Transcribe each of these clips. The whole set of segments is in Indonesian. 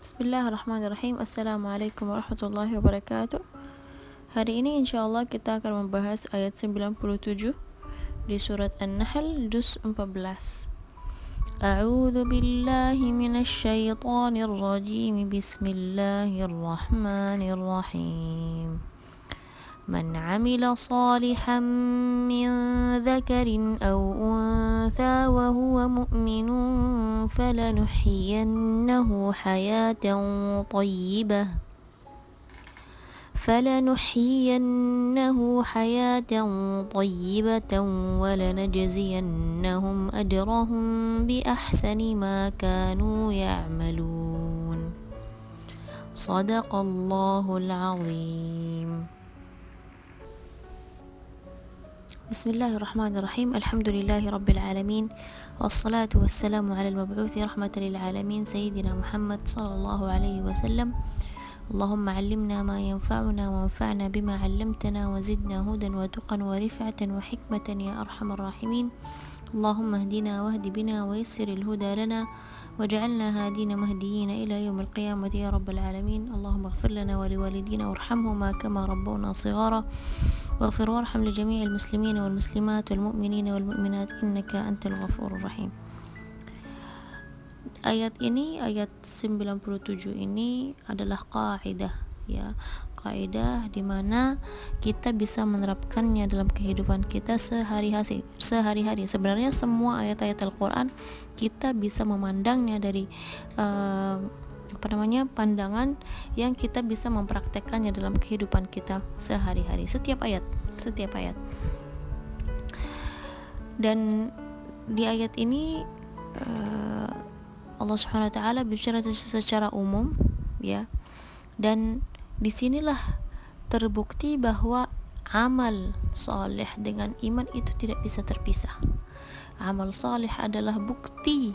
Bismillahirrahmanirrahim. Assalamualaikum warahmatullahi wabarakatuh. Hari ini insyaallah kita akan membahas ayat 97 di surat An-Nahl juz 14. A'udzu billahi minasy syaithanir rajim. Bismillahirrahmanirrahim. من عمل صالحا من ذكر أو أنثى وهو مؤمن فلنحيينه حياة طيبة ولنجزينهم أجرهم بأحسن ما كانوا يعملون صدق الله العظيم. Bismillahirrahmanirrahim. Alhamdulillahi rabbil alamin. Wassalatu wassalamu ala al-mab'uthi rahmatan lil alamin sayyidina Muhammad sallallahu alaihi wasallam. Allahumma 'allimna ma yanfa'una wanfa'na bima 'allamtana wa zidna hudan wa tuqan wa rif'atan wa hikmatan ya arhamar rahimin. Allahumma hdina wahdi bina wa yassiril huda lana waj'alna hadina mahdiyina ila yaumil qiyamati ya rabbal alamin. Allahumma ighfir lana wa liwalidina warhamhuma kama rabbawna shighara واغفر وارحم لجميع المسلمين والمسلمات والمؤمنين والمؤمنات إنك أنت الغفور الرحيم. Ayat 97 ini adalah kaidah, ya, kaidah di mana kita bisa menerapkannya dalam kehidupan kita sehari-hari. Sebenarnya semua ayat-ayat Al-Qur'an kita bisa memandangnya dari pandangan yang kita bisa mempraktekkannya dalam kehidupan kita sehari-hari, setiap ayat. Dan di ayat ini Allah Subhanahu wa taala bicara secara umum, ya. Dan disinilah terbukti bahwa amal saleh dengan iman itu tidak bisa terpisah. Amal saleh adalah bukti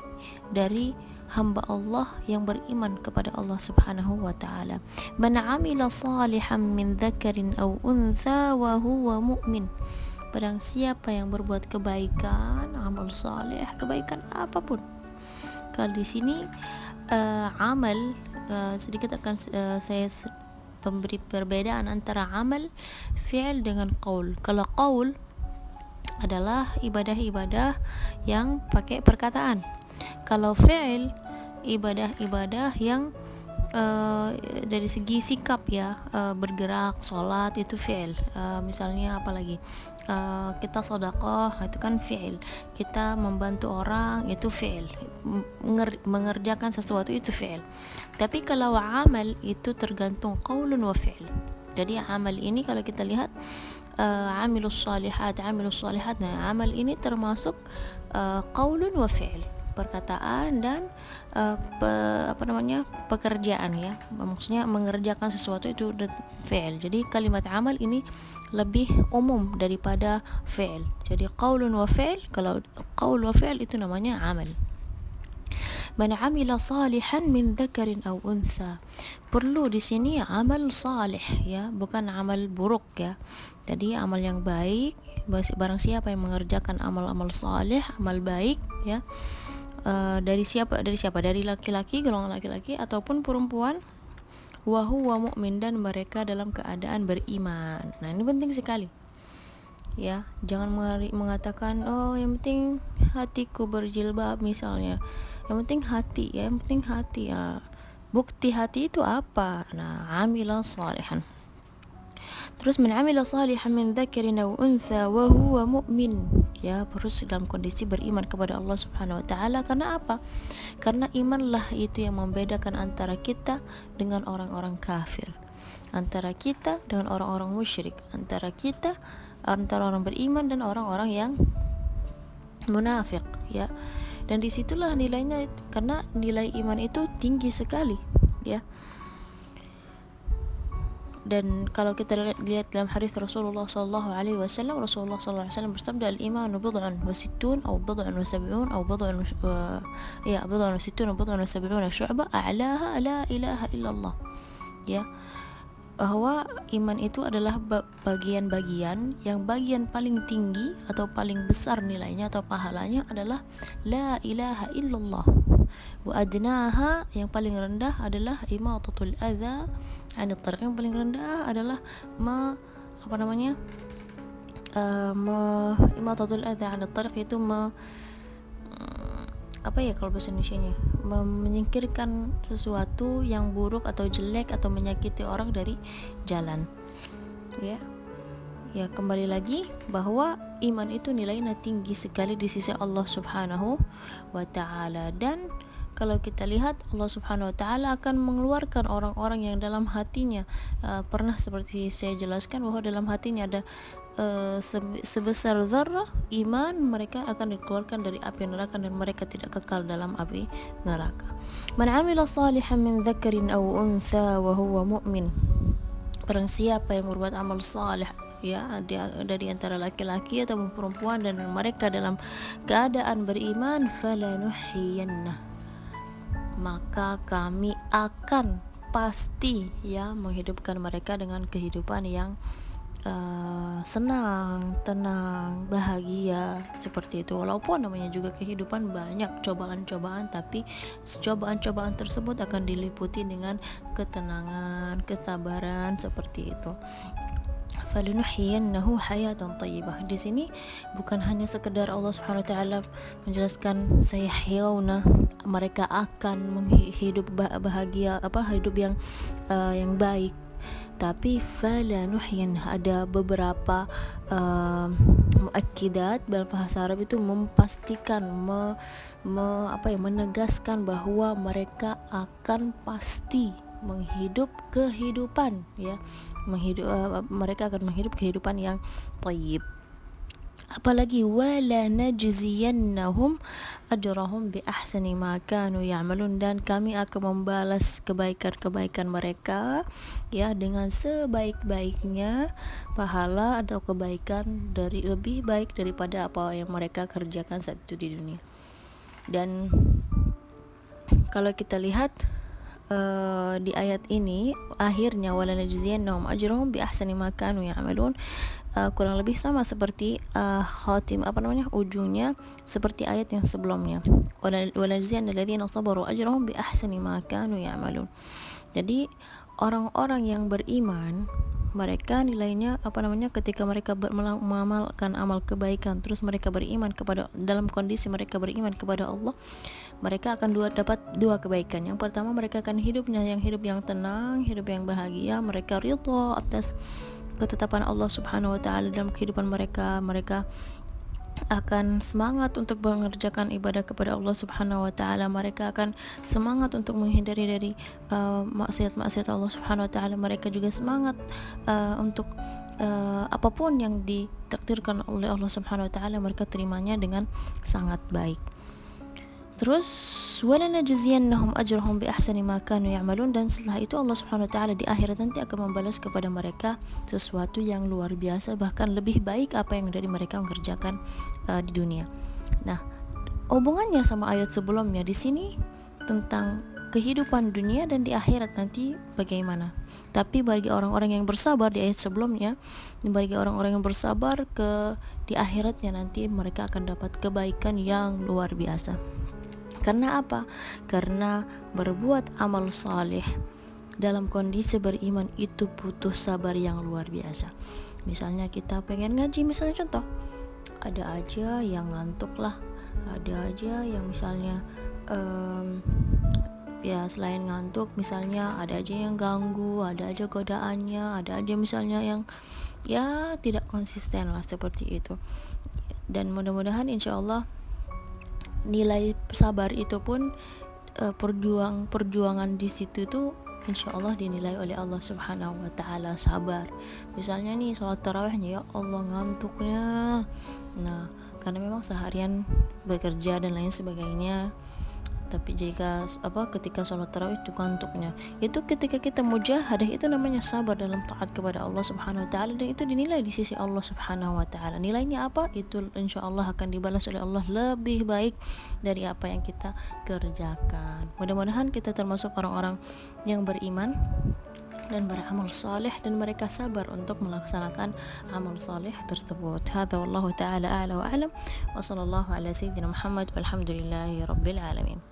dari hamba Allah yang beriman kepada Allah Subhanahu wa taala. Man 'amila salihan min dzakarin aw untha wa huwa mu'min. Barang siapa yang berbuat kebaikan, amal saleh, kebaikan apapun. Kalau di sini amal sedikit akan saya memberi perbedaan antara amal fi'il dengan qaul. Kalau qaul adalah ibadah-ibadah yang pakai perkataan. Kalau fi'il ibadah-ibadah yang dari segi sikap, ya, bergerak, sholat itu fi'il. Misalnya apalagi kita sedekah itu kan fi'il. Kita membantu orang itu fi'il. Mengerjakan sesuatu itu fi'il. Tapi kalau amal itu tergantung qaulun wa fi'il. Jadi amal ini kalau kita lihat amilus salihat. Nah, amal ini termasuk qaulun wa fi'il, perkataan dan pekerjaan, ya. Maksudnya mengerjakan sesuatu itu fi'il. Jadi kalimat amal ini lebih umum daripada fi'il. Jadi qaulun wa fi'il, kalau qaul wa fi'il itu namanya amal. Man 'amila salihan min dzakarin aw untha. Perlu di sini amal salih, ya, bukan amal buruk, ya. Jadi amal yang baik, barang siapa yang mengerjakan amal-amal salih, amal baik, ya, dari siapa? Dari laki-laki, golongan laki-laki ataupun perempuan, wa huwa mu'min, dan mereka dalam keadaan beriman. Nah, ini penting sekali, ya. Jangan mengatakan yang penting hatiku berjilbab misalnya. Yang penting hati, ya. Bukti hati itu apa? Nah, amila salihan. Terus man amila salihan min dzakarin aw untha wa huwa mu'min, ya, harus dalam kondisi beriman kepada Allah Subhanahu wa taala. Karena apa? Karena imanlah itu yang membedakan antara kita dengan orang-orang kafir, antara kita dengan orang-orang musyrik, antara orang beriman dan orang-orang yang munafik, ya. Dan disitulah nilainya, karena nilai iman itu tinggi sekali, ya. Dan kalau kita lihat dalam hadis Rasulullah sallallahu alaihi wasallam bersabda, al-imanu bid'un wa sittun aw bid'un wa sab'un aw bid'un wa sittun aw bid'un wa sab'un syu'bah a'laha la ilaha illallah, ya. Bahwa iman itu adalah bagian-bagian yang bagian paling tinggi atau paling besar nilainya atau pahalanya adalah la ilaha illallah, Wa adnaha, yang paling rendah adalah imatatul adza 'anil tariq. Yang paling rendah adalah apa namanya? Imatatul adza 'anil tariq, itu apa ya kalau bahasa Indonesianya, menyingkirkan sesuatu yang buruk atau jelek atau menyakiti orang dari jalan, ya. Ya, kembali lagi bahwa iman itu nilainya tinggi sekali di sisi Allah Subhanahu wa taala. Dan kalau kita lihat, Allah Subhanahu wa taala akan mengeluarkan orang-orang yang dalam hatinya pernah seperti saya jelaskan bahwa dalam hatinya ada sebesar zarrah iman, mereka akan dikeluarkan dari api neraka dan mereka tidak kekal dalam api neraka. Man 'amila salihan min dzakarin aw untha wa huwa mu'min. Barang siapa yang berbuat amal saleh, ya, dari antara laki-laki atau perempuan dan mereka dalam keadaan beriman, falanuhyiyanna, maka kami akan pasti, ya, menghidupkan mereka dengan kehidupan yang senang, tenang, bahagia, seperti itu. Walaupun namanya juga kehidupan banyak cobaan-cobaan, tapi cobaan-cobaan tersebut akan diliputi dengan ketenangan, kesabaran, seperti itu. Falanuhyiyannahu hayatan thayyibah. Di sini bukan hanya sekedar Allah Subhanahu wa taala menjelaskan sayahyauna, mereka akan hidup bahagia, hidup yang baik, tapi falanuhyin, ada beberapa muakkidat dalam bahasa Arab itu memastikan, menegaskan bahwa mereka akan pasti menghidup kehidupan, ya, mereka akan menghidup kehidupan yang thayyib. Apalagi wala najziyannahum ajrahum bi ahsani ma kanu ya'malun, dan kami akan membalas kebaikan-kebaikan mereka, ya, dengan sebaik-baiknya pahala atau kebaikan, dari lebih baik daripada apa yang mereka kerjakan saat itu di dunia. Dan kalau kita lihat di ayat ini akhirnya wala najziyannahum ajrahum bi ahsani ma kanu ya'malun, kurang lebih sama seperti ujungnya seperti ayat yang sebelumnya, walajziyanna alladzina sabaru ajrahum bi ahsani ma kanu ya'malun. Jadi orang-orang yang beriman, mereka nilainya ketika mereka mengamalkan amal kebaikan, terus mereka beriman dalam kondisi mereka beriman kepada Allah, mereka akan dapat dua kebaikan. Yang pertama, mereka akan hidup yang tenang, hidup yang bahagia, mereka ridha atas ketetapan Allah Subhanahu wa taala dalam kehidupan mereka. Mereka akan semangat untuk mengerjakan ibadah kepada Allah Subhanahu wa taala. Mereka akan semangat untuk menghindari dari maksiat-maksiat Allah Subhanahu wa taala. Mereka juga semangat untuk apapun yang ditakdirkan oleh Allah Subhanahu wa taala, mereka terimanya dengan sangat baik. Terus wala najziyannahum ajrahum bi ahsani ma kanu ya'malun, dan setelah itu Allah Subhanahu wa taala di akhirat nanti akan membalas kepada mereka sesuatu yang luar biasa, bahkan lebih baik apa yang dari mereka mengerjakan di dunia. Nah, hubungannya sama ayat sebelumnya di sini tentang kehidupan dunia dan di akhirat nanti bagaimana. Tapi bagi orang-orang yang bersabar di ayat sebelumnya, bagi orang-orang yang bersabar di akhiratnya nanti, mereka akan dapat kebaikan yang luar biasa. Karena apa? Karena berbuat amal saleh dalam kondisi beriman itu butuh sabar yang luar biasa. Misalnya kita pengen ngaji, misalnya contoh, ada aja yang ngantuk lah, ada aja yang misalnya ya selain ngantuk, misalnya ada aja yang ganggu, ada aja godaannya, ada aja misalnya yang ya tidak konsisten lah, seperti itu. Dan mudah-mudahan insyaallah nilai sabar itu pun perjuangan di situ tuh insyaallah dinilai oleh Allah Subhanahu wa taala sabar. Misalnya nih sholat tarawihnya, ya Allah ngantuknya, nah karena memang seharian bekerja dan lain sebagainya, tapi ketika sholat tarawih itu kantuknya, itu ketika kita mujahadah, itu namanya sabar dalam taat kepada Allah Subhanahu wa taala, dan itu dinilai di sisi Allah Subhanahu wa taala. Nilainya apa? Itu insyaallah akan dibalas oleh Allah lebih baik dari apa yang kita kerjakan. Mudah-mudahan kita termasuk orang-orang yang beriman dan beramal saleh, dan mereka sabar untuk melaksanakan amal saleh tersebut. Hadza wallahu taala a'la wa a'lam, wa sallallahu ala sayyidina Muhammad walhamdulillahi rabbil alamin.